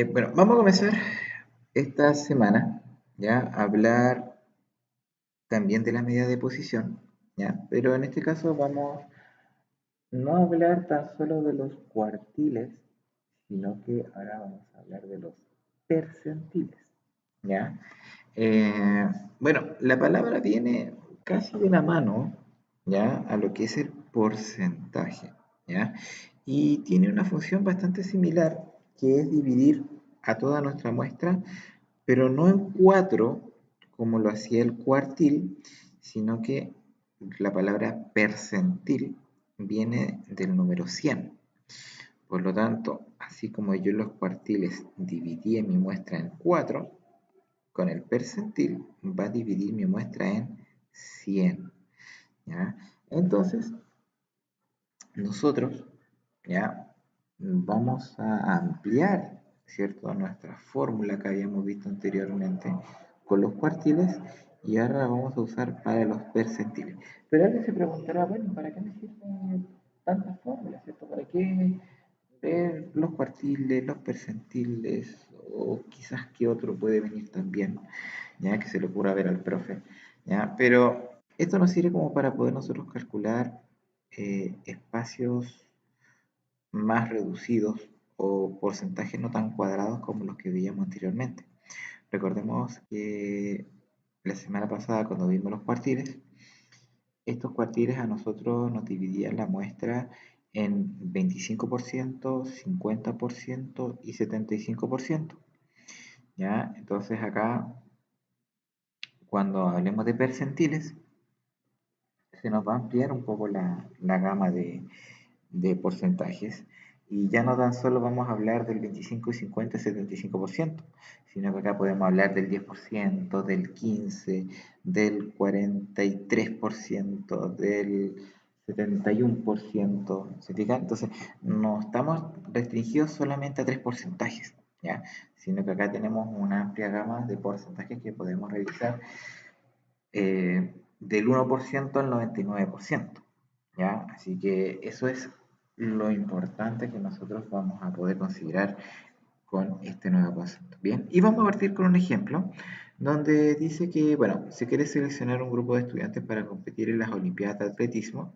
Bueno, vamos a comenzar esta semana ya a hablar también de las medidas de posición, ya, pero en este caso vamos no a hablar tan solo de los cuartiles, sino que ahora vamos a hablar de los percentiles, ya. Bueno, la palabra viene casi de la mano, ya, a lo que es el porcentaje, ya, y tiene una función bastante similar, que es dividir a toda nuestra muestra, pero no en cuatro, como lo hacía el cuartil, sino que la palabra percentil viene del número 100. Por lo tanto, así como yo en los cuartiles dividí mi muestra en 4, con el percentil va a dividir mi muestra en 100. ¿Ya? Entonces, nosotros ya vamos a ampliar, ¿cierto?, nuestra fórmula que habíamos visto anteriormente con los cuartiles y ahora la vamos a usar para los percentiles. Pero alguien se preguntará, bueno, ¿para qué me sirven tantas fórmulas, ¿cierto? ¿Para qué ver los cuartiles, los percentiles o quizás qué otro puede venir también, ya que se le ocurra ver al profe, ya? Pero esto nos sirve como para poder nosotros calcular espacios más reducidos o porcentajes no tan cuadrados como los que veíamos anteriormente. Recordemos que la semana pasada cuando vimos los cuartiles, estos cuartiles a nosotros nos dividían la muestra en 25%, 50% y 75%. ¿Ya? Entonces acá, cuando hablemos de percentiles, se nos va a ampliar un poco la gama de porcentajes y ya no tan solo vamos a hablar del 25 y 50 y 75%, sino que acá podemos hablar del 10%, del 15%, del 43%, del 71%, ¿se fijan? Entonces, no estamos restringidos solamente a tres porcentajes, ¿ya? Sino que acá tenemos una amplia gama de porcentajes que podemos revisar del 1% al 99%, ¿ya? Así que eso es lo importante que nosotros vamos a poder considerar con este nuevo concepto. Bien, y vamos a partir con un ejemplo donde dice que, bueno, se quiere seleccionar un grupo de estudiantes para competir en las Olimpiadas de Atletismo,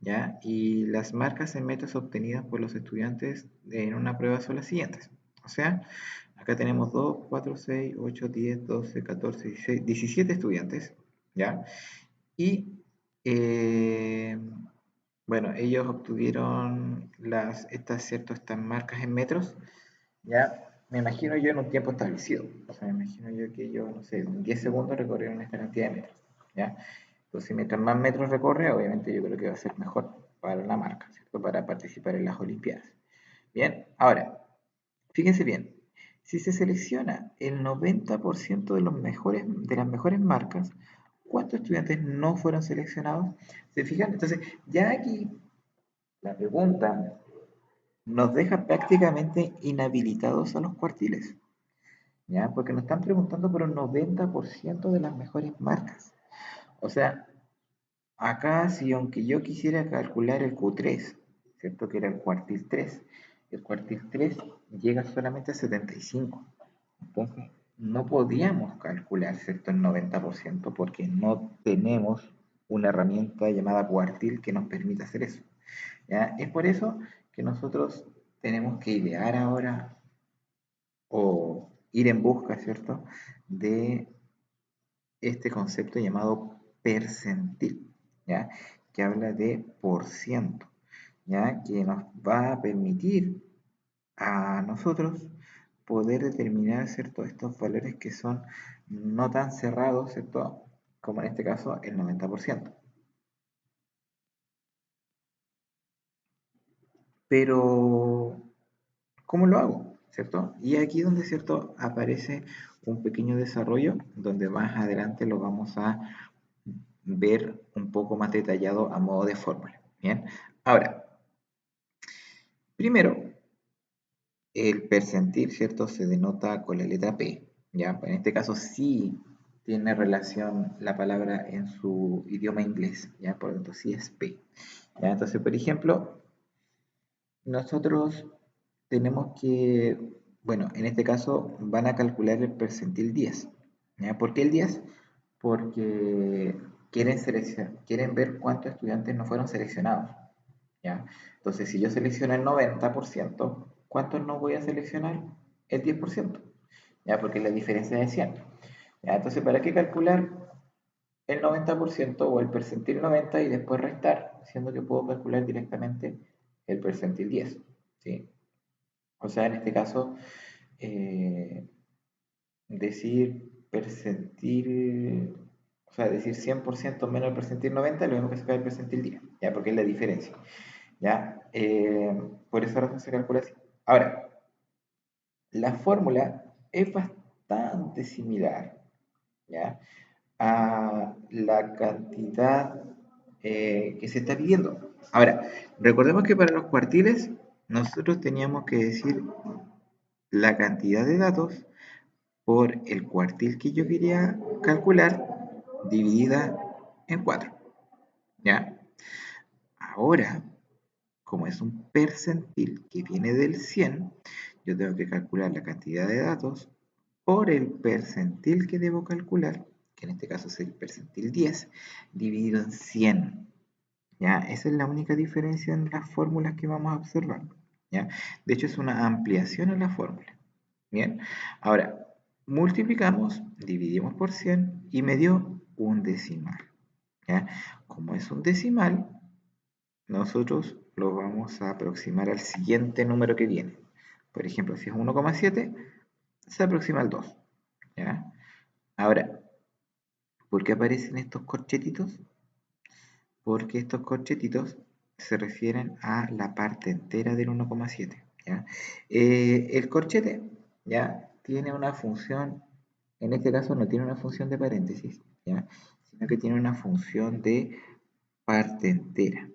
¿ya? Y las marcas en metros obtenidas por los estudiantes en una prueba son las siguientes. O sea, acá tenemos 2, 4, 6, 8, 10, 12, 14, 16, 17 estudiantes, ¿ya? Y, eh, bueno, ellos obtuvieron estas marcas en metros, ¿ya? Me imagino yo en un tiempo establecido. O sea, me imagino yo que ellos, no sé, en 10 segundos recorrieron esta cantidad de metros, ¿ya? Entonces, mientras más metros recorre, obviamente yo creo que va a ser mejor para la marca, ¿cierto? Para participar en las Olimpiadas. Bien, ahora, fíjense bien, si se selecciona el 90% de las mejores marcas, ¿cuántos estudiantes no fueron seleccionados? ¿Se fijan? Entonces, ya aquí la pregunta nos deja prácticamente inhabilitados a los cuartiles, ¿ya? Porque nos están preguntando por el 90% de las mejores marcas. O sea, acá, si aunque yo quisiera calcular el Q3, ¿cierto? Que era el cuartil 3, el cuartil 3 llega solamente a 75. Entonces, no podíamos calcular, ¿cierto? El 90% porque no tenemos una herramienta llamada cuartil que nos permita hacer eso, ¿ya? Es por eso que nosotros tenemos que idear ahora o ir en busca, ¿cierto? De este concepto llamado percentil, ¿ya? Que habla de por ciento, ¿ya? Que nos va a permitir a nosotros poder determinar, ¿cierto?, estos valores que son no tan cerrados, ¿cierto?, como en este caso el 90%. Pero, ¿cómo lo hago? ¿Cierto? Y aquí donde, ¿cierto?, aparece un pequeño desarrollo donde más adelante lo vamos a ver un poco más detallado a modo de fórmula. Bien, ahora, primero, el percentil, ¿cierto? Se denota con la letra P, ¿ya? En este caso sí tiene relación la palabra en su idioma inglés, ¿ya? Por lo tanto, sí es P, ¿ya? Entonces, por ejemplo, nosotros tenemos que Bueno, en este caso van a calcular el percentil 10. ¿Ya? ¿Por qué el 10? Porque quieren ver cuántos estudiantes no fueron seleccionados. ¿Ya? Entonces, si yo selecciono el 90%, ¿cuántos no voy a seleccionar? El 10%. ¿Ya? Porque la diferencia es 100. ¿Ya? Entonces, ¿para qué calcular el 90% o el percentil 90 y después restar? Siendo que puedo calcular directamente el percentil 10. ¿Sí? O sea, en este caso, eh, decir percentil, o sea, decir 100% menos el percentil 90, lo mismo que sacar el percentil 10, ¿ya? Porque es la diferencia, ¿ya? Por esa razón se calcula así. Ahora, la fórmula es bastante similar, ¿ya? A la cantidad que se está pidiendo. Ahora, recordemos que para los cuartiles nosotros teníamos que decir la cantidad de datos por el cuartil que yo quería calcular dividida en 4. ¿Ya? Ahora, como es un percentil que viene del 100, yo tengo que calcular la cantidad de datos por el percentil que debo calcular, que en este caso es el percentil 10, dividido en 100. ¿Ya? Esa es la única diferencia en las fórmulas que vamos a observar. ¿Ya? De hecho, es una ampliación en la fórmula. Bien, ahora multiplicamos, dividimos por 100 y me dio un decimal. ¿Ya? Como es un decimal, nosotros lo vamos a aproximar al siguiente número que viene. Por ejemplo, si es 1,7, se aproxima al 2. ¿Ya? Ahora, ¿por qué aparecen estos corchetitos? Porque estos corchetitos se refieren a la parte entera del 1,7. ¿Ya? El corchete, ¿ya? Tiene una función, en este caso no tiene una función de paréntesis, ¿ya? Sino que tiene una función de parte entera,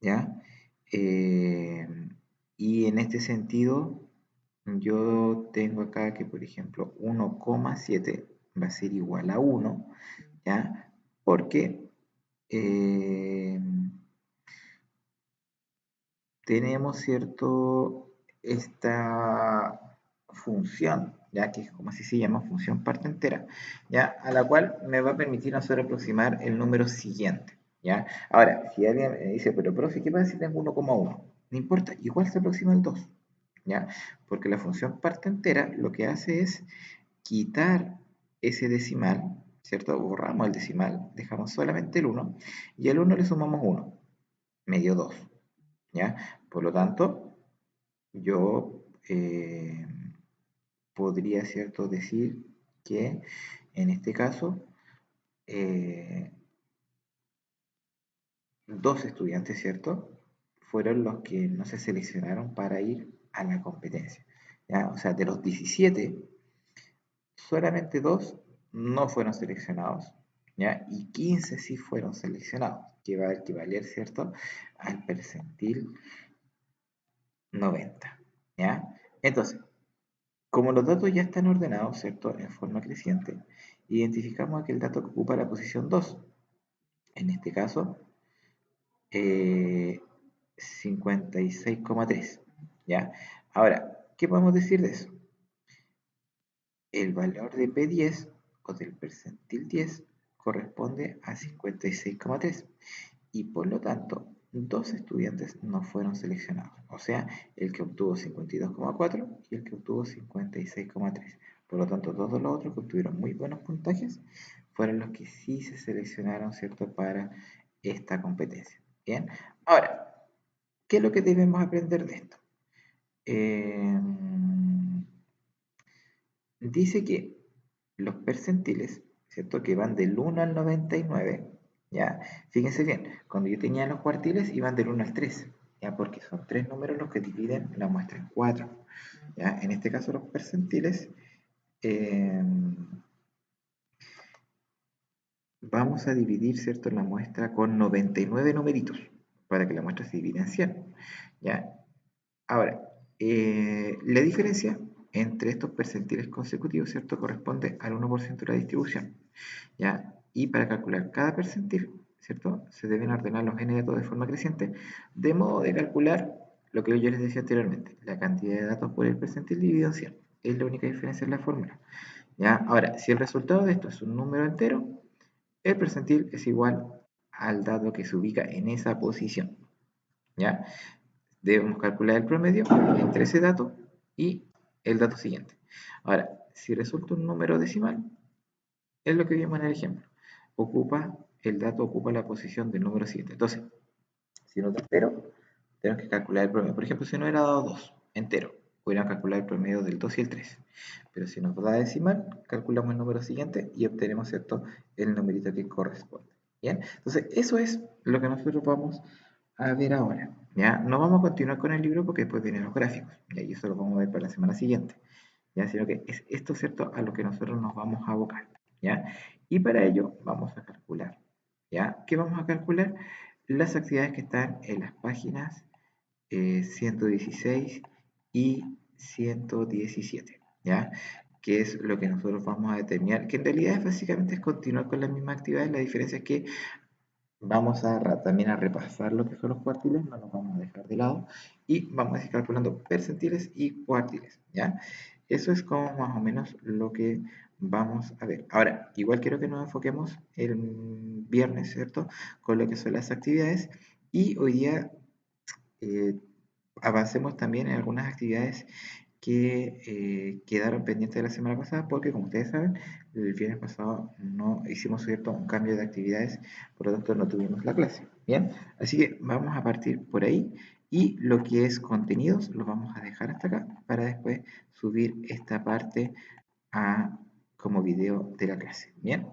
¿ya? Eh, y en este sentido, yo tengo acá que, por ejemplo, 1,7 va a ser igual a 1, ¿ya? Porque eh, tenemos, ¿cierto?, esta función, ya que es como así se llama, función parte entera, ya, a la cual me va a permitir nosotros aproximar el número siguiente, ya. Ahora, si alguien me dice, pero profe, ¿qué pasa si tengo 1,1? No importa, igual se aproxima el 2, ya, porque la función parte entera lo que hace es quitar ese decimal, ¿cierto? Borramos el decimal, dejamos solamente el 1, y al 1 le sumamos 1, medio 2, ¿ya? Por lo tanto, yo podría, ¿cierto?, decir que en este caso, eh, dos estudiantes, ¿cierto?, fueron los que no se seleccionaron para ir a la competencia, ¿ya? O sea, de los 17, solamente dos no fueron seleccionados, ¿ya? Y 15 sí fueron seleccionados, que va a equivaler, ¿cierto?, al percentil 90, ¿ya? Entonces, como los datos ya están ordenados, ¿cierto?, en forma creciente, identificamos aquel dato que ocupa la posición 2. En este caso, 56,3. ¿Ya? Ahora, ¿qué podemos decir de eso? El valor de P10 o del percentil 10 corresponde a 56,3 y por lo tanto dos estudiantes no fueron seleccionados, o sea, el que obtuvo 52,4 y el que obtuvo 56,3. Por lo tanto, todos los otros que obtuvieron muy buenos puntajes fueron los que sí se seleccionaron, ¿cierto?, para esta competencia. Bien, ahora, ¿qué es lo que debemos aprender de esto? Eh, Dice que los percentiles, ¿cierto?, que van del 1 al 99, ¿ya? Fíjense bien, cuando yo tenía los cuartiles iban del 1 al 3, ¿ya? Porque son tres números los que dividen la muestra en 4, ¿ya? En este caso los percentiles, eh, vamos a dividir, ¿cierto?, la muestra con 99 numeritos, para que la muestra se divida en 100, ¿ya? Ahora, la diferencia entre estos percentiles consecutivos, ¿cierto?, corresponde al 1% de la distribución, ¿ya? Y para calcular cada percentil, ¿cierto?, se deben ordenar los n datos de forma creciente, de modo de calcular lo que yo les decía anteriormente, la cantidad de datos por el percentil dividido en 100. Es la única diferencia en la fórmula. ¿Ya? Ahora, si el resultado de esto es un número entero, el percentil es igual al dato que se ubica en esa posición. ¿Ya? Debemos calcular el promedio entre ese dato y el dato siguiente. Ahora, si resulta un número decimal, es lo que vimos en el ejemplo. El dato ocupa la posición del número siguiente. Entonces, si no da entero, tenemos que calcular el promedio. Por ejemplo, si no era dado 2 entero, podríamos calcular el promedio del 2 y el 3. Pero si nos da decimal, calculamos el número siguiente y obtenemos, ¿cierto?, el numerito que corresponde. ¿Bien? Entonces, eso es lo que nosotros vamos a ver ahora. ¿Ya? No vamos a continuar con el libro porque después vienen los gráficos. Y eso lo vamos a ver para la semana siguiente. ¿Ya? Sino que es esto, ¿cierto?, a lo que nosotros nos vamos a abocar. ¿Ya? Y para ello vamos a calcular. ¿Ya? ¿Qué vamos a calcular? Las actividades que están en las páginas 116 y 117, ¿ya? Que es lo que nosotros vamos a determinar, que en realidad básicamente es continuar con las mismas actividades, la diferencia es que vamos también a repasar lo que son los cuartiles, no los vamos a dejar de lado, y vamos a ir calculando percentiles y cuartiles, ¿ya? Eso es como más o menos lo que vamos a ver. Ahora, igual quiero que nos enfoquemos el viernes, ¿cierto?, con lo que son las actividades, y hoy día eh, avancemos también en algunas actividades que quedaron pendientes de la semana pasada, porque como ustedes saben, el viernes pasado no hicimos, ¿cierto?, un cambio de actividades, por lo tanto no tuvimos la clase. Bien, así que vamos a partir por ahí, y lo que es contenidos lo vamos a dejar hasta acá para después subir esta parte como video de la clase. Bien.